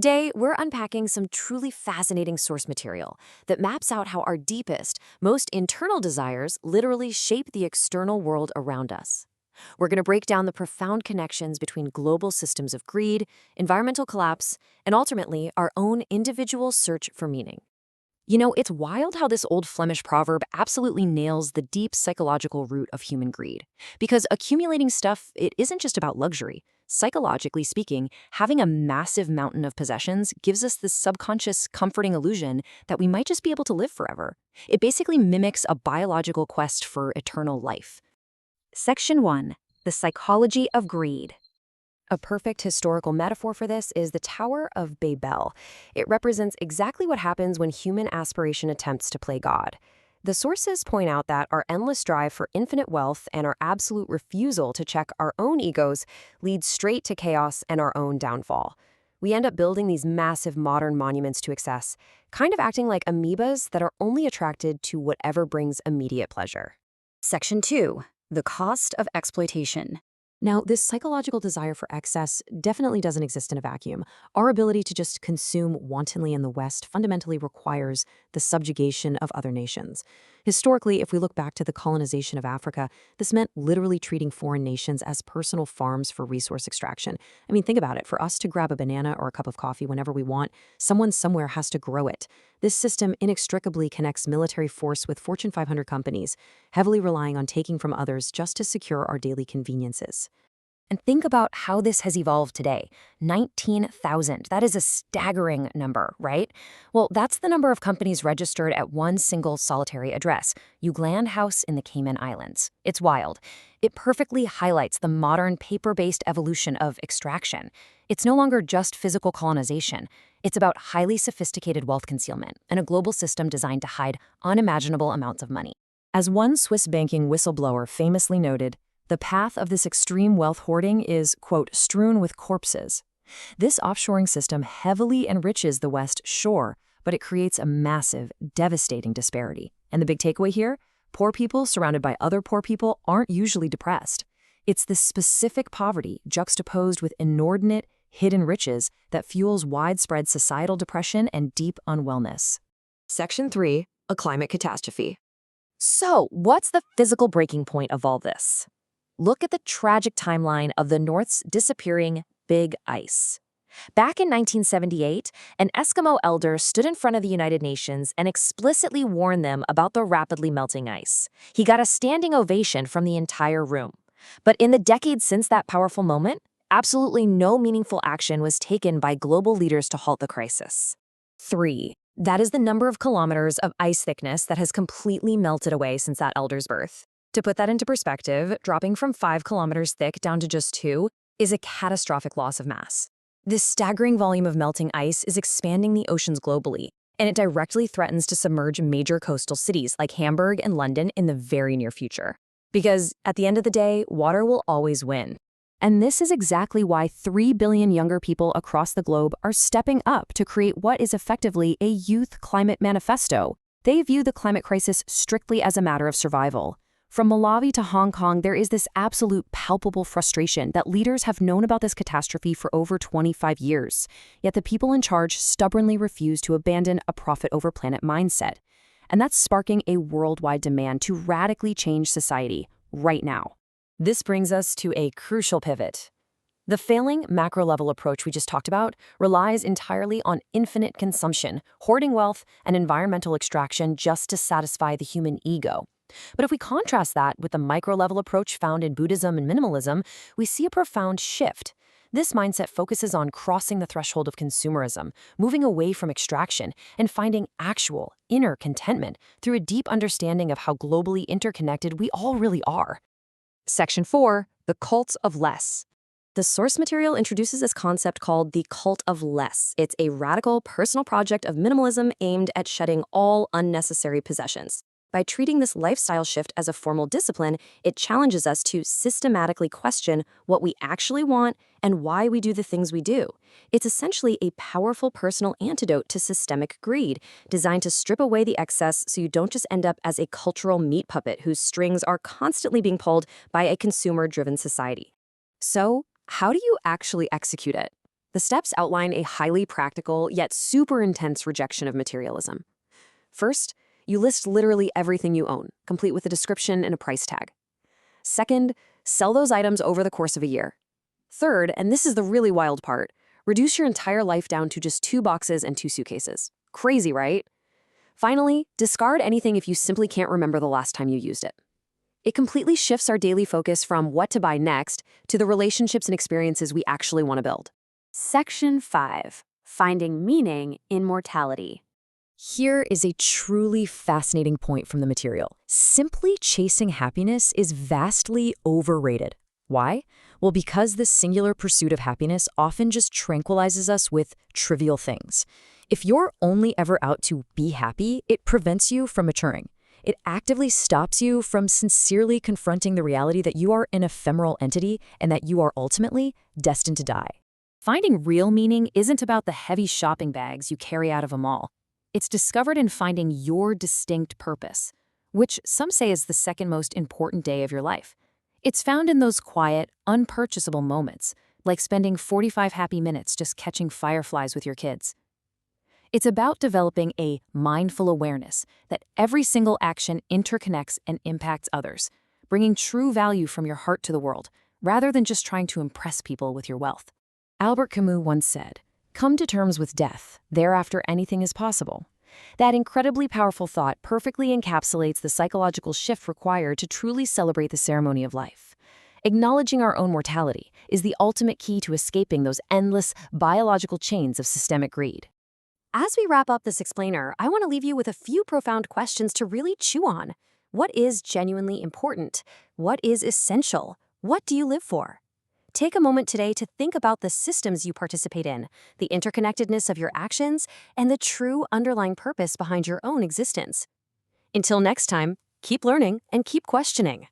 Today, we're unpacking some truly fascinating source material that maps out how our deepest, most internal desires literally shape the external world around us. We're going to break down the profound connections between global systems of greed, environmental collapse, and ultimately our own individual search for meaning. You know, it's wild how this old Flemish proverb absolutely nails the deep psychological root of human greed. Because accumulating stuff, it isn't just about luxury. Psychologically speaking, having a massive mountain of possessions gives us this subconscious, comforting illusion that we might just be able to live forever. It basically mimics a biological quest for eternal life. Section 1. The Psychology of Greed. A perfect historical metaphor for this is the Tower of Babel. It represents exactly what happens when human aspiration attempts to play God. The sources point out that our endless drive for infinite wealth and our absolute refusal to check our own egos leads straight to chaos and our own downfall. We end up building these massive modern monuments to excess, kind of acting like amoebas that are only attracted to whatever brings immediate pleasure. Section 2. The Cost of Exploitation. Now, this psychological desire for excess definitely doesn't exist in a vacuum. Our ability to just consume wantonly in the West fundamentally requires the subjugation of other nations. Historically, if we look back to the colonization of Africa, this meant literally treating foreign nations as personal farms for resource extraction. I mean, think about it. For us to grab a banana or a cup of coffee whenever we want, someone somewhere has to grow it. This system inextricably connects military force with Fortune 500 companies, heavily relying on taking from others just to secure our daily conveniences. And think about how this has evolved today. 19,000. That is a staggering number, right? Well, that's the number of companies registered at one single solitary address, Ugland House in the Cayman Islands. It's wild. It perfectly highlights the modern paper-based evolution of extraction. It's no longer just physical colonization. It's about highly sophisticated wealth concealment and a global system designed to hide unimaginable amounts of money. As one Swiss banking whistleblower famously noted, the path of this extreme wealth hoarding is, quote, strewn with corpses. This offshoring system heavily enriches the West, sure, but it creates a massive, devastating disparity. And the big takeaway here? Poor people surrounded by other poor people aren't usually depressed. It's this specific poverty juxtaposed with inordinate, hidden riches that fuels widespread societal depression and deep unwellness. Section 3. A climate catastrophe. So, what's the physical breaking point of all this? Look at the tragic timeline of the North's disappearing big ice. Back in 1978, an Eskimo elder stood in front of the United Nations and explicitly warned them about the rapidly melting ice. He got a standing ovation from the entire room. But in the decades since that powerful moment, absolutely no meaningful action was taken by global leaders to halt the crisis. 3. That is the number of kilometers of ice thickness that has completely melted away since that elder's birth. To put that into perspective, dropping from 5 kilometers thick down to just 2 is a catastrophic loss of mass. This staggering volume of melting ice is expanding the oceans globally, and it directly threatens to submerge major coastal cities like Hamburg and London in the very near future. Because at the end of the day, water will always win. And this is exactly why 3 billion younger people across the globe are stepping up to create what is effectively a youth climate manifesto. They view the climate crisis strictly as a matter of survival. From Malawi to Hong Kong, there is this absolute palpable frustration that leaders have known about this catastrophe for over 25 years, yet the people in charge stubbornly refuse to abandon a profit-over-planet mindset. And that's sparking a worldwide demand to radically change society right now. This brings us to a crucial pivot. The failing macro-level approach we just talked about relies entirely on infinite consumption, hoarding wealth, and environmental extraction just to satisfy the human ego. But if we contrast that with the micro-level approach found in Buddhism and minimalism, we see a profound shift. This mindset focuses on crossing the threshold of consumerism, moving away from extraction, and finding actual, inner contentment through a deep understanding of how globally interconnected we all really are. Section 4. The Cult of Less. The source material introduces this concept called the cult of less. It's a radical personal project of minimalism aimed at shedding all unnecessary possessions. By treating this lifestyle shift as a formal discipline, it challenges us to systematically question what we actually want and why we do the things we do. It's essentially a powerful personal antidote to systemic greed, designed to strip away the excess so you don't just end up as a cultural meat puppet whose strings are constantly being pulled by a consumer-driven society. So, how do you actually execute it? The steps outline a highly practical yet super intense rejection of materialism. First, you list literally everything you own, complete with a description and a price tag. Second, sell those items over the course of a year. Third, and this is the really wild part, reduce your entire life down to just 2 boxes and 2 suitcases. Crazy, right? Finally, discard anything if you simply can't remember the last time you used it. It completely shifts our daily focus from what to buy next to the relationships and experiences we actually want to build. Section 5. Finding meaning in mortality. Here is a truly fascinating point from the material. Simply chasing happiness is vastly overrated. Why? Well, because the singular pursuit of happiness often just tranquilizes us with trivial things. If you're only ever out to be happy, it prevents you from maturing. It actively stops you from sincerely confronting the reality that you are an ephemeral entity and that you are ultimately destined to die. Finding real meaning isn't about the heavy shopping bags you carry out of a mall. It's discovered in finding your distinct purpose, which some say is the second most important day of your life. It's found in those quiet, unpurchasable moments, like spending 45 happy minutes just catching fireflies with your kids. It's about developing a mindful awareness that every single action interconnects and impacts others, bringing true value from your heart to the world, rather than just trying to impress people with your wealth. Albert Camus once said, "Come to terms with death, thereafter anything is possible." That incredibly powerful thought perfectly encapsulates the psychological shift required to truly celebrate the ceremony of life. Acknowledging our own mortality is the ultimate key to escaping those endless biological chains of systemic greed. As we wrap up this explainer, I want to leave you with a few profound questions to really chew on. What is genuinely important? What is essential? What do you live for? Take a moment today to think about the systems you participate in, the interconnectedness of your actions, and the true underlying purpose behind your own existence. Until next time, keep learning and keep questioning.